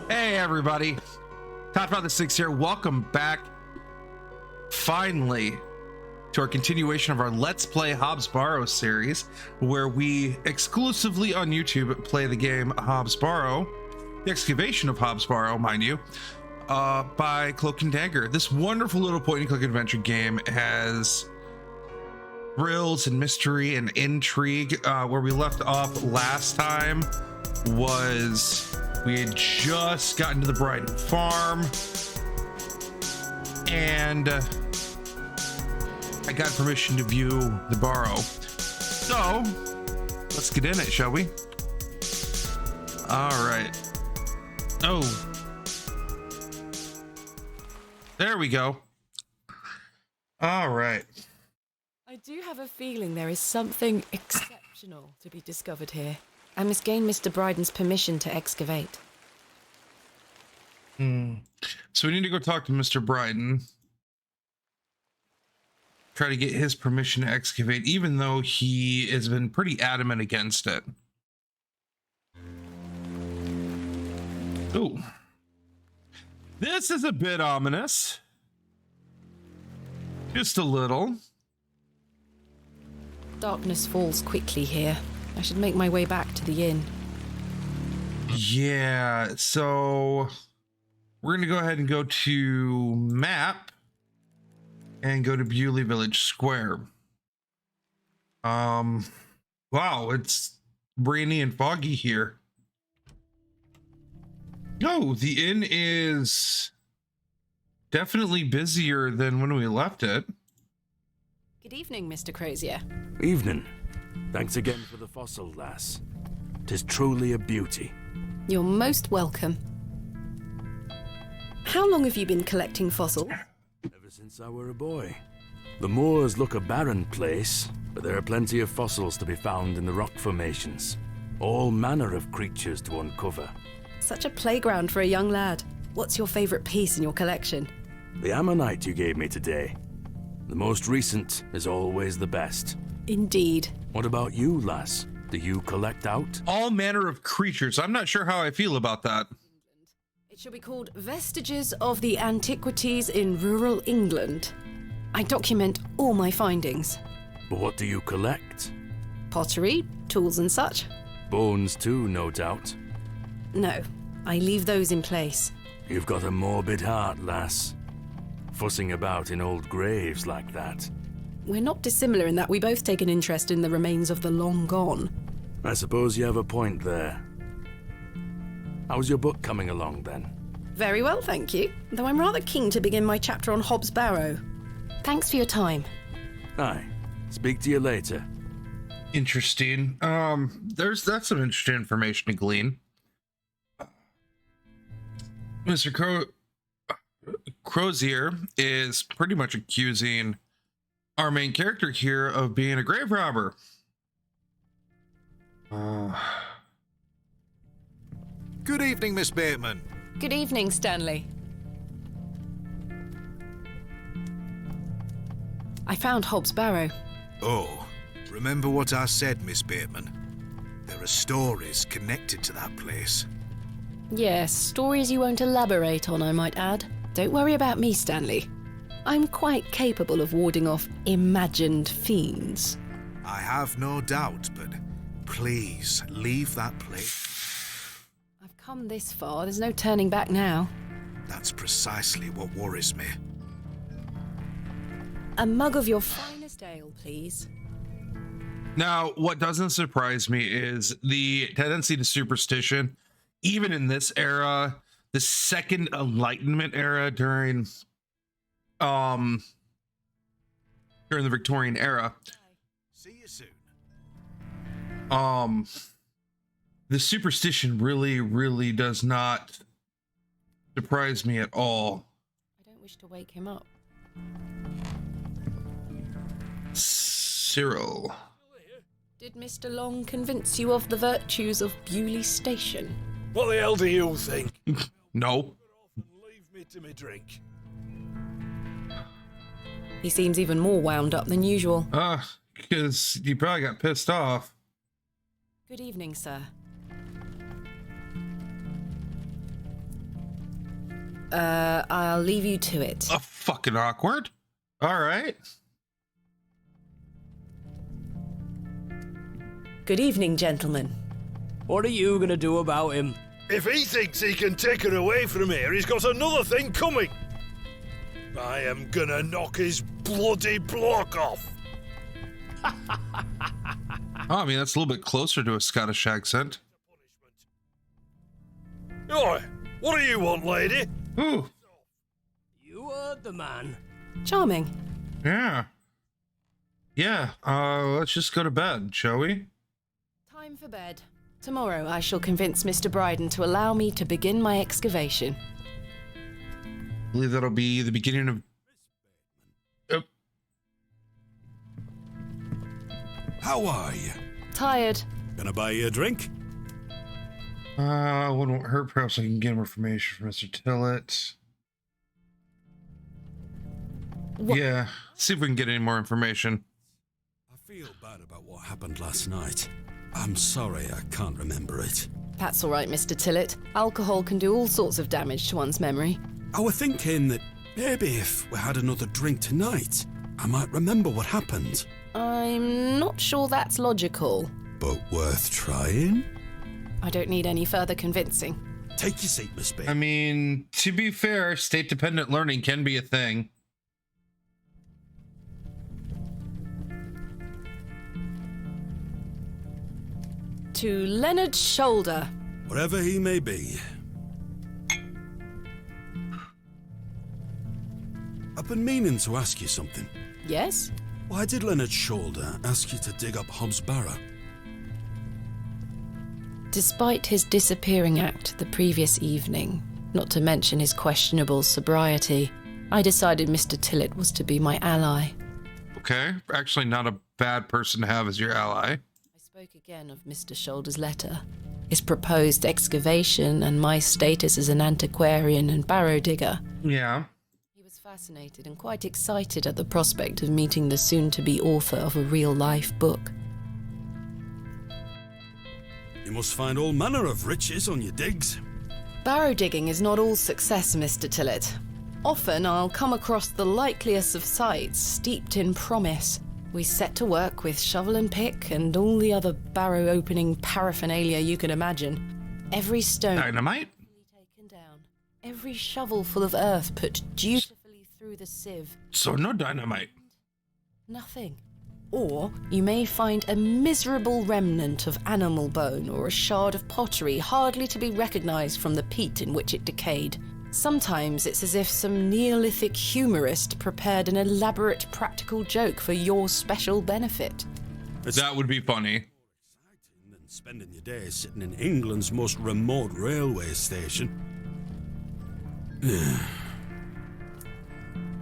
Hey everybody, Talk About the Six here. Welcome back, finally, to our continuation of our Let's Play HOB'S BARROW series, where we exclusively on YouTube play the game HOB'S BARROW, the excavation of HOB'S BARROW, mind you, by Cloak and Dagger. This wonderful little point-and-click adventure game has thrills and mystery and intrigue. Where we left off last time was we had just gotten to the Brighton farm, and I got permission to view the Barrow. So let's get in it, shall we? All right. Oh, there we go. All right. I do have a feeling there is something exceptional to be discovered here. I must gain Mr. Bryden's permission to excavate. So we need to go talk to Mr. Bryden. Try to get his permission to excavate, even though he has been pretty adamant against it. Ooh. This is a bit ominous. Just a little. Darkness falls quickly here. I should make my way back to the inn. Yeah, so we're going to go ahead and go to map and go to Bewley Village Square. Wow, it's rainy and foggy here. Oh, the inn is definitely busier than when we left it. Good evening, Mr. Crozier. Evening. Thanks again for the fossil, lass. 'Tis truly a beauty. You're most welcome. How long have you been collecting fossils? Ever since I were a boy. The moors look a barren place, but there are plenty of fossils to be found in the rock formations. All manner of creatures to uncover. Such a playground for a young lad. What's your favorite piece in your collection? The ammonite you gave me today. The most recent is always the best. Indeed. What about you, lass? Do you collect out? All manner of creatures. I'm not sure how I feel about that. It should be called Vestiges of the Antiquities in Rural England. I document all my findings. But what do you collect? Pottery, tools and such. Bones too, no doubt. No, I leave those in place. You've got a morbid heart, lass. Fussing about in old graves like that. We're not dissimilar in that we both take an interest in the remains of the long gone. I suppose you have a point there. How's your book coming along, then? Very well, thank you. Though I'm rather keen to begin my chapter on HOB'S BARROW. Thanks for your time. Aye. Speak to you later. Interesting. That's some interesting information to glean. Mr. Crozier is pretty much accusing our main character here of being a grave robber. Good evening, Miss Bateman. Good evening, Stanley. I found HOB'S BARROW. Oh, remember what I said, Miss Bateman? There are stories connected to that place. Yes, stories you won't elaborate on, I might add. Don't worry about me, Stanley. I'm quite capable of warding off imagined fiends. I have no doubt, but please leave that place. I've come this far, there's no turning back now. That's precisely what worries me. A mug of your finest ale, please. Now, what doesn't surprise me is the tendency to superstition, even in this era, the Second Enlightenment era during the Victorian era. See you soon. The superstition really does not surprise me at all. I don't wish to wake him up. Cyril. Did Mr. Long convince you of the virtues of Bewley Station? What the hell do you think? No. Leave me to me drink. He seems even more wound up than usual. Because you probably got pissed off. Good evening, sir. I'll leave you to it. Fucking awkward. All right. Good evening, gentlemen. What are you gonna do about him? If he thinks he can take her away from here, he's got another thing coming. I am gonna knock his bloody block off. Oh, I mean, that's a little bit closer to a Scottish accent. Oi, what do you want, lady? Ooh, You heard the man. Charming. yeah. Yeah, let's just go to bed, shall we? Time for bed. Tomorrow I shall convince Mr. Bryden to allow me to begin my excavation. I believe that'll be the beginning of... How are you? Tired. Gonna buy you a drink? Wouldn't hurt. Perhaps I can get more information from Mr. Tillett. What? Yeah, see if we can get any more information. I feel bad about what happened last night. I'm sorry I can't remember it. That's all right, Mr. Tillett. Alcohol can do all sorts of damage to one's memory. I was thinking that maybe if we had another drink tonight, I might remember what happened. I'm not sure that's logical. But worth trying? I don't need any further convincing. Take your seat, Miss B. I mean, to be fair, state-dependent learning can be a thing. To Leonard's shoulder. Wherever he may be. I've been meaning to ask you something. Yes? Why did Leonard Shoulder ask you to dig up HOB'S Barrow? Despite his disappearing act the previous evening, not to mention his questionable sobriety, I decided Mr. Tillett was to be my ally. Okay, actually not a bad person to have as your ally. I spoke again of Mr. Shoulder's letter, his proposed excavation, and my status as an antiquarian and barrow digger. Yeah. He was fascinated and quite excited at the prospect of meeting the soon-to-be author of a real-life book. You must find all manner of riches on your digs. Barrow digging is not all success, Mr. Tillett. Often I'll come across the likeliest of sites steeped in promise. We set to work with shovel and pick and all the other barrow opening paraphernalia you can imagine. Every stone Dynamite? taken down, every shovel full of earth put dutifully through the sieve. So no dynamite. Nothing. Or you may find a miserable remnant of animal bone or a shard of pottery hardly to be recognized from the peat in which it decayed. Sometimes it's as if some Neolithic humorist prepared an elaborate practical joke for your special benefit. That would be funny. Exciting than spending your days sitting in England's most remote railway station.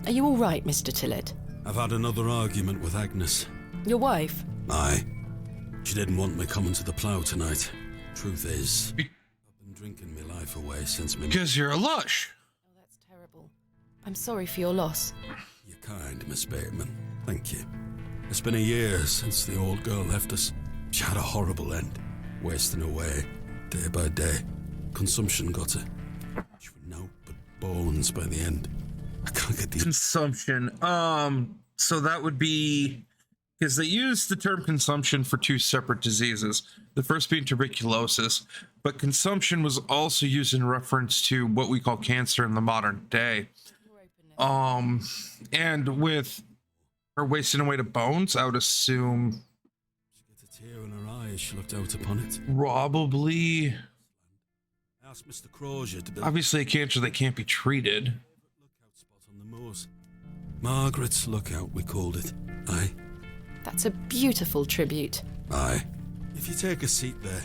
Are you all right, Mr. Tillett? I've had another argument with Agnes. Your wife? Aye. She didn't want me coming to the plough tonight. Truth is, I've been drinking my life away since me... Because you're a lush. Oh, that's terrible. I'm sorry for your loss. You're kind, Miss Bateman. Thank you. It's been a year since the old girl left us. She had a horrible end. Wasting away, day by day. Consumption got her. She was naught but bones by the end. I can't get the... Consumption. So that would be... Because they use the term consumption for two separate diseases. The first being tuberculosis. But consumption was also used in reference to what we call cancer in the modern day. And with her wasting away to bones, I would assume... She got a tear in her eye as she looked out upon it. Probably... I asked Mr. Crozier to build... Obviously a cancer that can't be treated. lookout spot on the moors. Margaret's Lookout, we called it. Aye. That's a beautiful tribute. Aye. If you take a seat there,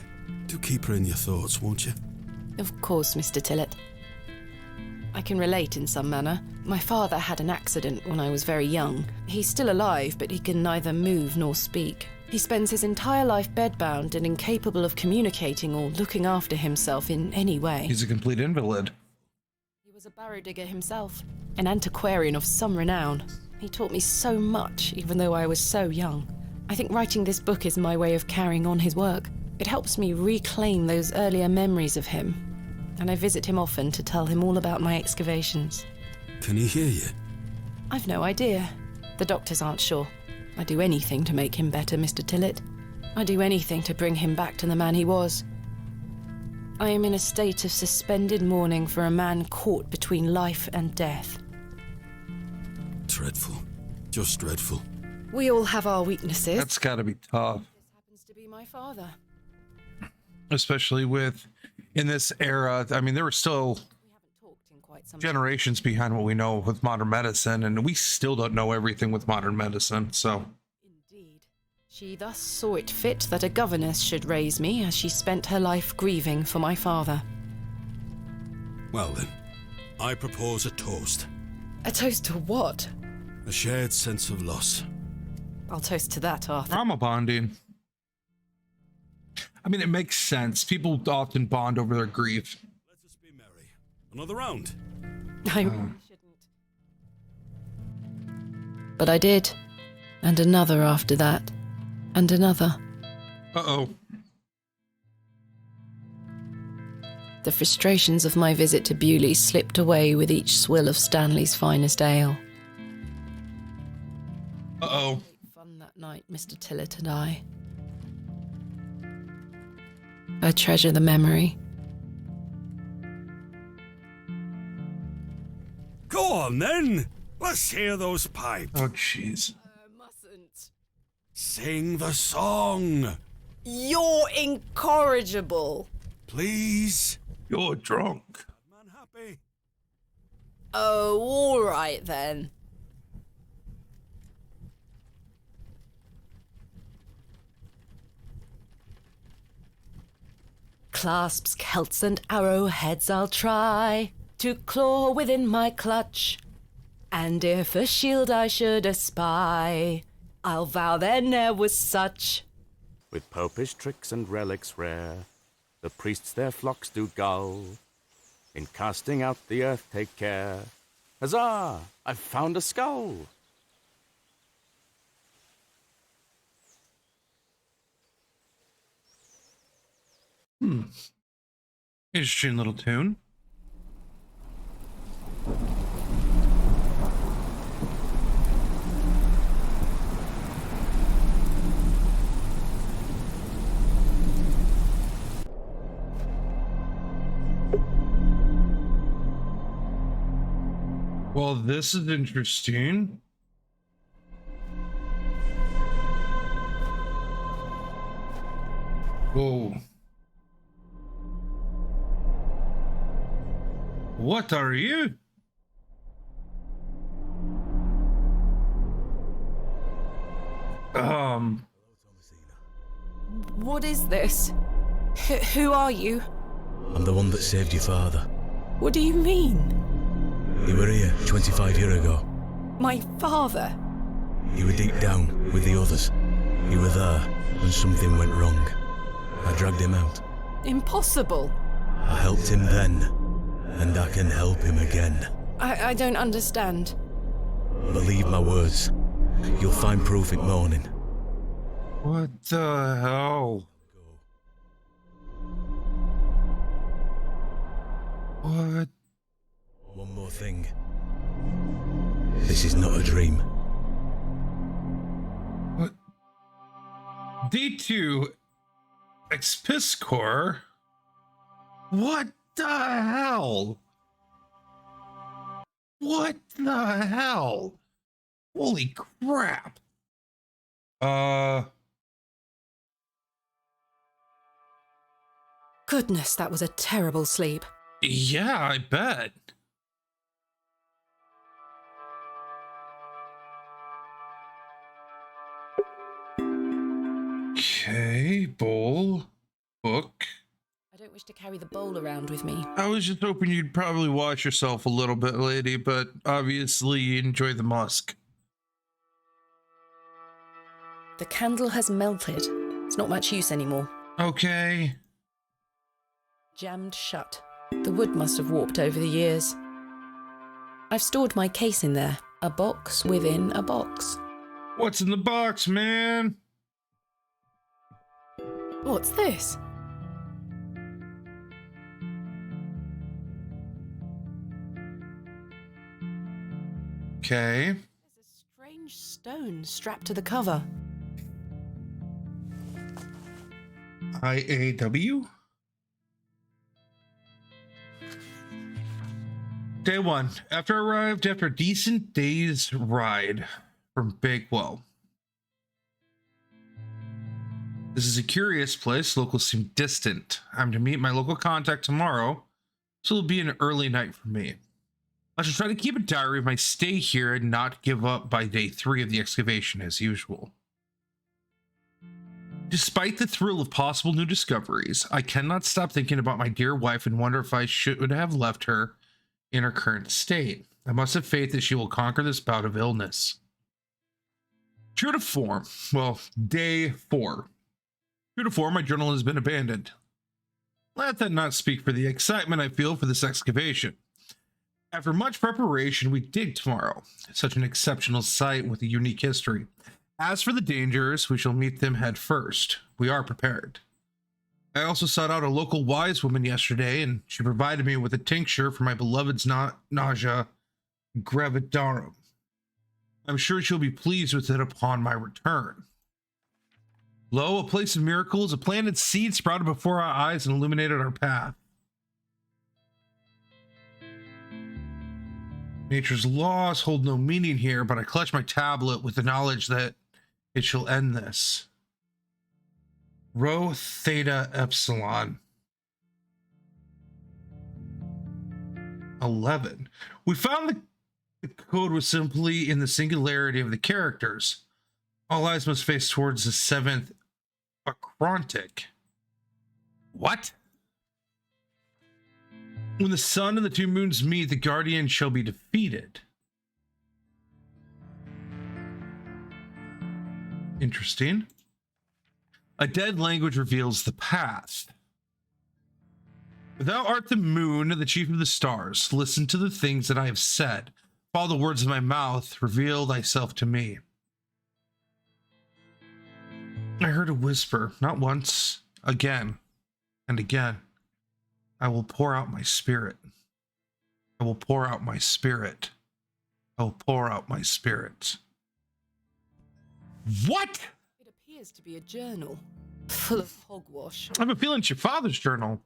do keep her in your thoughts, won't you? Of course, Mr. Tillett. I can relate in some manner. My father had an accident when I was very young. He's still alive, but he can neither move nor speak. He spends his entire life bedbound and incapable of communicating or looking after himself in any way. He's a complete invalid. He was a barrow digger himself, an antiquarian of some renown. He taught me so much, even though I was so young. I think writing this book is my way of carrying on his work. It helps me reclaim those earlier memories of him. and I visit him often to tell him all about my excavations. Can he hear you? I've no idea. The doctors aren't sure. I'd do anything to make him better, Mr. Tillett. I'd do anything to bring him back to the man he was. I am in a state of suspended mourning for a man caught between life and death. Dreadful. Just dreadful. We all have our weaknesses. That's gotta be tough. This happens to be my father. Especially with, in this era, I mean, there were still We haven't talked in quite some generations behind what we know with modern medicine, and we still don't know everything with modern medicine, so. Indeed. She thus saw it fit that a governess should raise me as she spent her life grieving for my father. Well then, I propose a toast. A toast to what? A shared sense of loss. I'll toast to that, Arthur. Trauma bonding. I mean, it makes sense. People often bond over their grief. Let us be merry. Another round. I really shouldn't. But I did. And another after that. And another. Uh-oh. The frustrations of my visit to Bewley slipped away with each swill of Stanley's finest ale. Uh-oh. Great fun that night, Mr. Tillett and I. I treasure the memory. Go on then. Let's hear those pipes. Oh, jeez. Mustn't. Sing the song. You're incorrigible. Please. You're drunk. Man happy. Oh, all right then. Clasps, celts, and arrowheads I'll try to claw within my clutch. And if a shield I should espy, I'll vow there ne'er was such. With popish tricks and relics rare, the priests their flocks do gull. In casting out the earth take care. Huzzah! I've found a skull! Interesting little tune. Well, this is interesting. Whoa. What are you? What is this? Who are you? I'm the one that saved your father. What do you mean? You were here 25 years ago. My father? You were deep down with the others. You were there when something went wrong. I dragged him out. Impossible. I helped him then, and I can help him again. I don't understand. Believe my words. You'll find proof in morning. What the hell? What? One more thing. This is not a dream. What? D2 Expiscor? What the hell? What the hell? Holy crap. Goodness, that was a terrible sleep. Yeah, I bet. Okay, bowl, book. I don't wish to carry the bowl around with me. I was just hoping you'd probably wash yourself a little bit, lady, but obviously you enjoy the musk. The candle has melted. It's not much use anymore. Okay. Jammed shut. The wood must have warped over the years. I've stored my case in there. A box within a box. What's in the box, man? What's this? Okay. There's a strange stone strapped to the cover. IAW? Day 1. After I arrived after a decent day's ride from Bakewell. This is a curious place. Locals seem distant. I'm to meet my local contact tomorrow, so it'll be an early night for me. I should try to keep a diary of my stay here and not give up by day 3 of the excavation as usual. Despite the thrill of possible new discoveries, I cannot stop thinking about my dear wife and wonder if I should have left her in her current state. I must have faith that she will conquer this bout of illness. True to form, well, day 4. True to form, my journal has been abandoned. Let that not speak for the excitement I feel for this excavation. After much preparation, we dig tomorrow. Such an exceptional site with a unique history. As for the dangers, we shall meet them head first. We are prepared. I also sought out a local wise woman yesterday, and she provided me with a tincture for my beloved's nausea gravidarum. I'm sure she'll be pleased with it upon my return. Lo, a place of miracles, a planted seed sprouted before our eyes and illuminated our path. Nature's laws hold no meaning here, but I clutch my tablet with the knowledge that it shall end this. Rho Theta Epsilon 11. We found the code was simply in the singularity of the characters. All eyes must face towards the 7th Acrontic. What? When the sun and the 2 moons meet, the guardian shall be defeated. Interesting. A dead language reveals the past. Thou art the moon, the chief of the stars. Listen to the things that I have said. Follow the words of my mouth. Reveal thyself to me. I heard a whisper, not once, again and again. I will pour out my spirit. I will pour out my spirit. I will pour out my spirit. What? It appears to be a journal full of hogwash. I have a feeling it's your father's journal.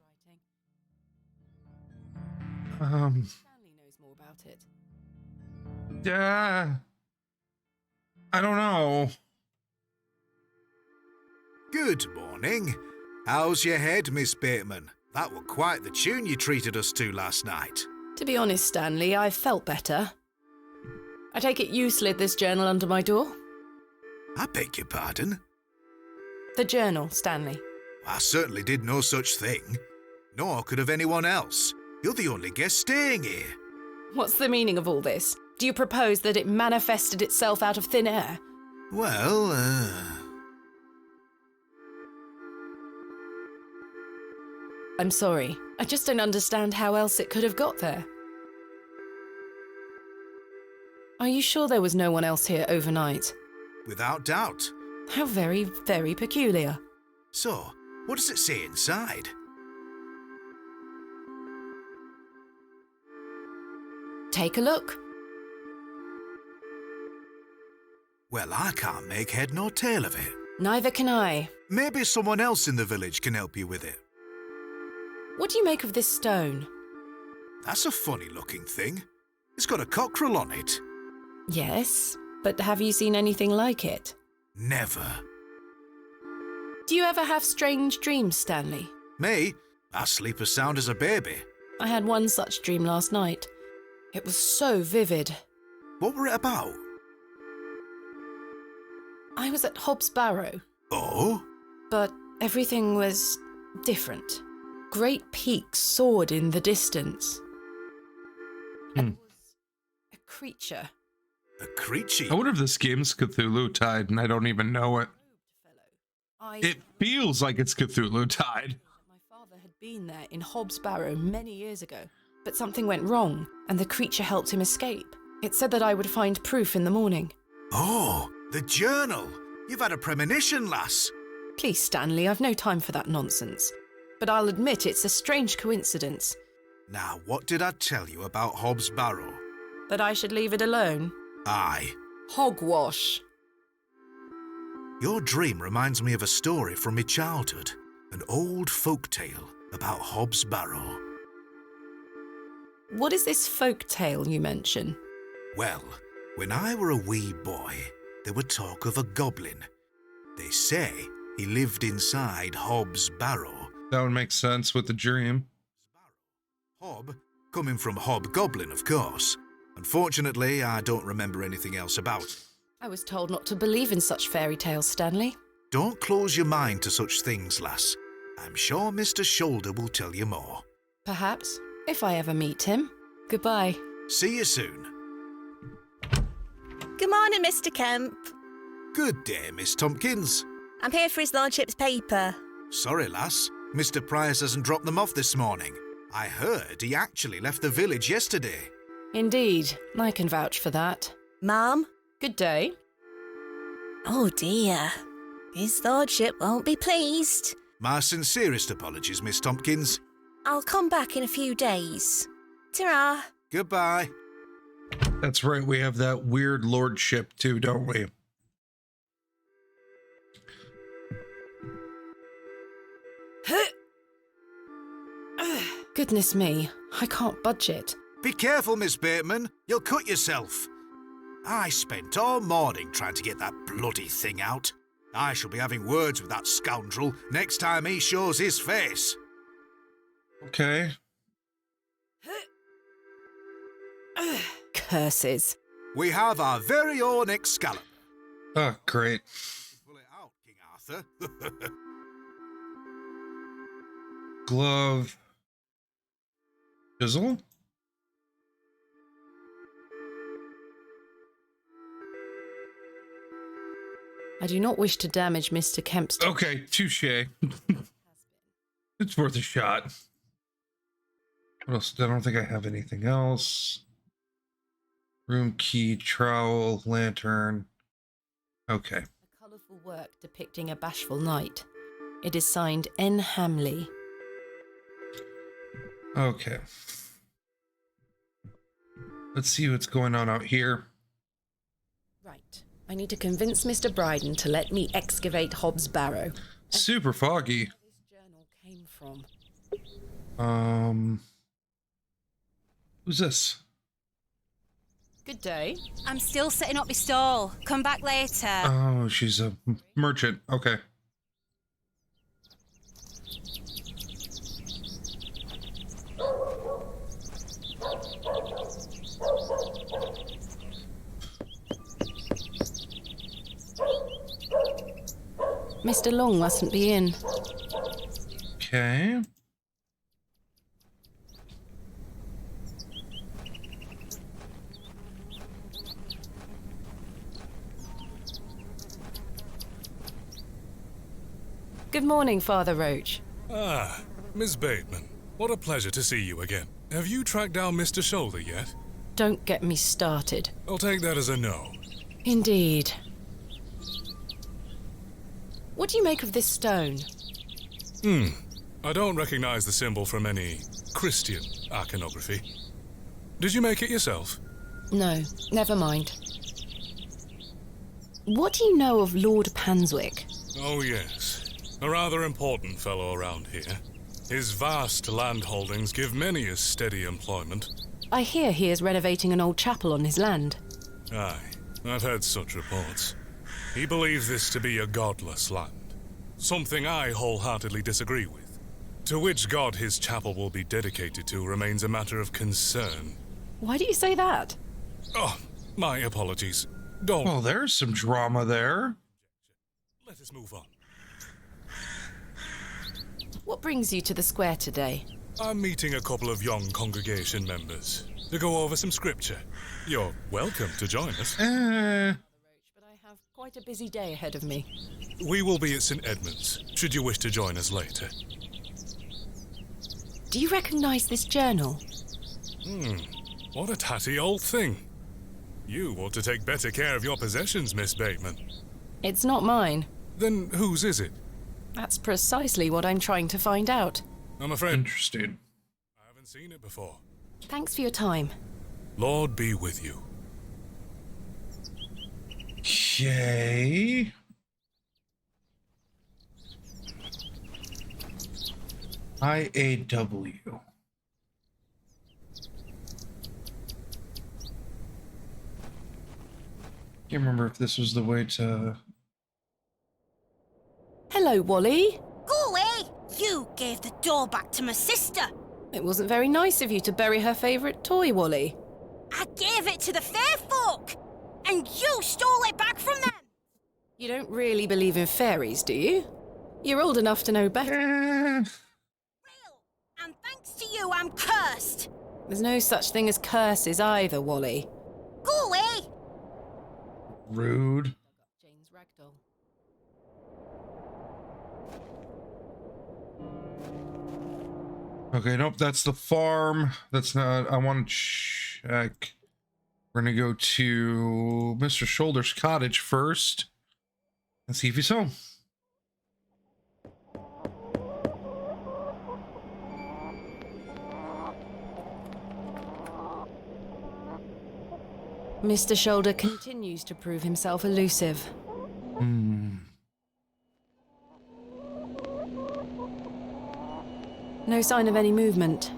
Stanley knows more about it. I don't know. Good morning. How's your head, Miss Bateman? That were quite the tune you treated us to last night. To be honest, Stanley, I felt better. I take it you slid this journal under my door? I beg your pardon? The journal, Stanley. I certainly did no such thing. Nor could have anyone else. You're the only guest staying here. What's the meaning of all this? Do you propose that it manifested itself out of thin air? Well, I'm sorry. I just don't understand how else it could have got there. Are you sure there was no one else here overnight? without doubt. How very, very peculiar. So, what does it say inside? Take a look. Well, I can't make head nor tail of it. Neither can I. Maybe someone else in the village can help you with it. What do you make of this stone? That's a funny-looking thing. It's got a cockerel on it. Yes, but have you seen anything like it? Never. Do you ever have strange dreams, Stanley? Me? I sleep as sound as a baby. I had one such dream last night. It was so vivid. What were it about? I was at HOB'S Barrow, Oh? but everything was different. Great peaks soared in the distance. And it was a creature. A creature? I wonder if this game's Cthulhu Tide and I don't even know it. It feels like it's Cthulhu Tide. My father had been there in HOB'S Barrow many years ago, but something went wrong and the creature helped him escape. It said that I would find proof in the morning. Oh, the journal. You've had a premonition, lass. Please, Stanley, I've no time for that nonsense. But I'll admit it's a strange coincidence. Now, what did I tell you about HOB'S Barrow? That I should leave it alone? Aye. Hogwash. Your dream reminds me of a story from my childhood. An old folk tale about Hobb's Barrow. What is this folk tale you mention? Well, when I were a wee boy, there were talk of a goblin. They say he lived inside Hobb's Barrow. That would make sense with the dream. Hob, coming from hobgoblin, of course. Unfortunately, I don't remember anything else about it. I was told not to believe in such fairy tales, Stanley. Don't close your mind to such things, lass. I'm sure Mr. Shoulder will tell you more. Perhaps, if I ever meet him. Goodbye. See you soon. Good morning, Mr. Kemp. Good day, Miss Tompkins. I'm here for his lordship's paper. Sorry, lass. Mr. Price hasn't dropped them off this morning. I heard he actually left the village yesterday. Indeed, I can vouch for that. Ma'am? Good day. Oh dear. His lordship won't be pleased. My sincerest apologies, Miss Tompkins. I'll come back in a few days. Ta-ra. Goodbye. That's right, we have that weird lordship too, don't we? Goodness me, I can't budge it. Be careful, Miss Bateman. You'll cut yourself. I spent all morning trying to get that bloody thing out. I shall be having words with that scoundrel next time he shows his face. Okay. Curses. We have our very own Excalibur. Oh, great. Pull it out, King Arthur. Glove. Chisel? I do not wish to damage Mr. Kemp's... Okay, touche. It's worth a shot. What else? I don't think I have anything else. Room key, trowel, lantern. Okay. A colourful work depicting a bashful knight. It is signed N. Hamley. Okay. Let's see what's going on out here. Right. I need to convince Mr. Bryden to let me excavate Hobb's Barrow. Super foggy. Where this journal came from. Who's this? Good day. I'm still setting up my stall. Come back later. Oh, she's a merchant. Okay. Mr. Long mustn't be in. Okay. Good morning, Father Roach. Ah, Miss Bateman. What a pleasure to see you again. Have you tracked down Mr. Shoulder yet? Don't get me started. I'll take that as a no. Indeed. What do you make of this stone? I don't recognize the symbol from any Christian iconography. Did you make it yourself? No, never mind. What do you know of Lord Panswick? Oh, yes. A rather important fellow around here. His vast land holdings give many a steady employment. I hear he is renovating an old chapel on his land. Aye, I've heard such reports. He believes this to be a godless land. Something I wholeheartedly disagree with. To which god his chapel will be dedicated to remains a matter of concern. Why do you say that? Oh, my apologies. Don't... Well, there's some drama there. Let us move on. What brings you to the square today? I'm meeting a couple of young congregation members to go over some scripture. You're welcome to join us. But I have quite a busy day ahead of me. We will be at St. Edmund's, should you wish to join us later. Do you recognize this journal? What a tatty old thing. You ought to take better care of your possessions, Miss Bateman. It's not mine. Then whose is it? That's precisely what I'm trying to find out. I'm afraid Interesting. I haven't seen it before. Thanks for your time. Lord be with you. Okay. IAW. Can't remember if this was the way to... Hello, Wally. Go away! You gave the door back to my sister. It wasn't very nice of you to bury her favourite toy, Wally. I gave it to the fair folk, and you stole it back from them. You don't really believe in fairies, do you? You're old enough to know better. Real. And thanks to you, I'm cursed. There's no such thing as curses either, Wally. Go away! Rude. Jane's ragdoll. Okay, nope, that's the farm. That's not... I want to check. We're gonna go to Mr. Shoulder's cottage first. Let's see if he's home. Mr. Shoulder continues to prove himself elusive. No sign of any movement.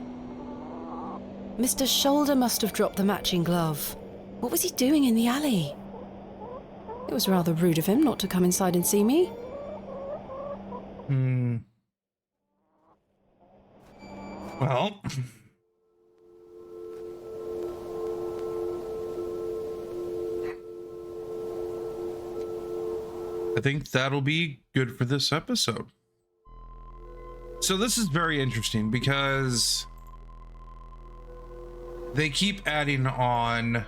Mr. Shoulder must have dropped the matching glove. What was he doing in the alley? It was rather rude of him not to come inside and see me. Well... I think that'll be good for this episode. So this is very interesting because they keep adding on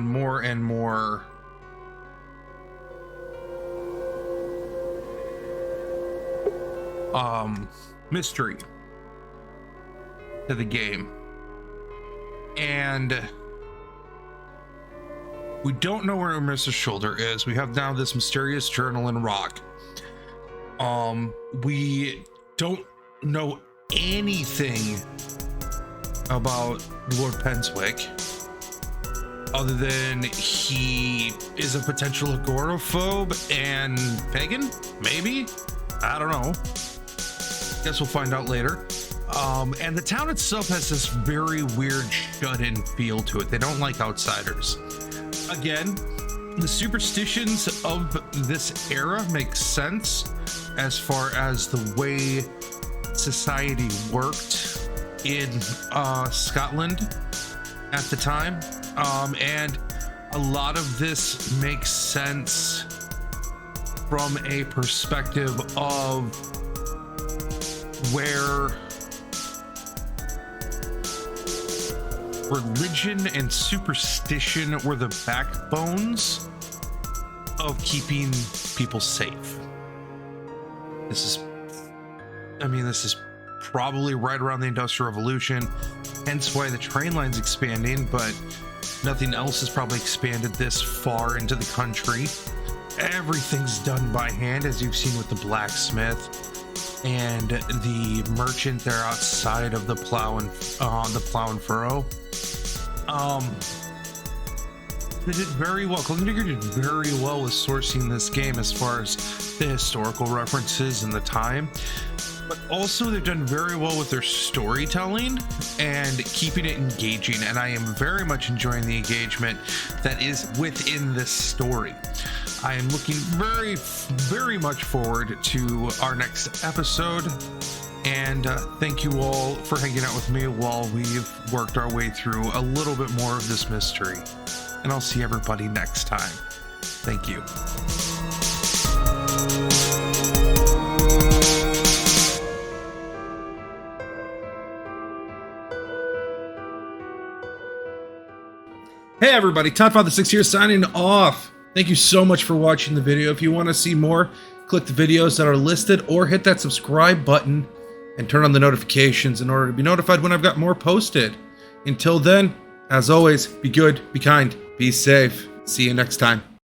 more and more mystery to the game, and we don't know where Mr. Shoulder is. We have now this mysterious journal in rock. We don't know anything about Lord Penswick other than he is a potential agoraphobe and pagan, maybe? I don't know. Guess we'll find out later. And the town itself has this very weird shut-in feel to it. They don't like outsiders. Again, the superstitions of this era make sense as far as the way society worked in Scotland at the time. And a lot of this makes sense from a perspective of where religion and superstition were the backbones of keeping people safe. This is probably right around the Industrial Revolution, hence why the train line's expanding, but nothing else has probably expanded this far into the country. Everything's done by hand, as you've seen with the blacksmith and the merchant there outside of the plow and furrow. They did very well. Clinton Digger did very well with sourcing this game as far as the historical references and the time, but also they've done very well with their storytelling and keeping it engaging, and I am very much enjoying the engagement that is within this story. I am looking very, very much forward to our next episode, and thank you all for hanging out with me while we've worked our way through a little bit more of this mystery, and I'll see everybody next time. Thank you. Hey everybody, ToddFather6 here signing off. Thank you so much for watching the video. If you want to see more, click the videos that are listed or hit that subscribe button and turn on the notifications in order to be notified when I've got more posted. Until then, as always, be good, be kind, be safe. See you next time.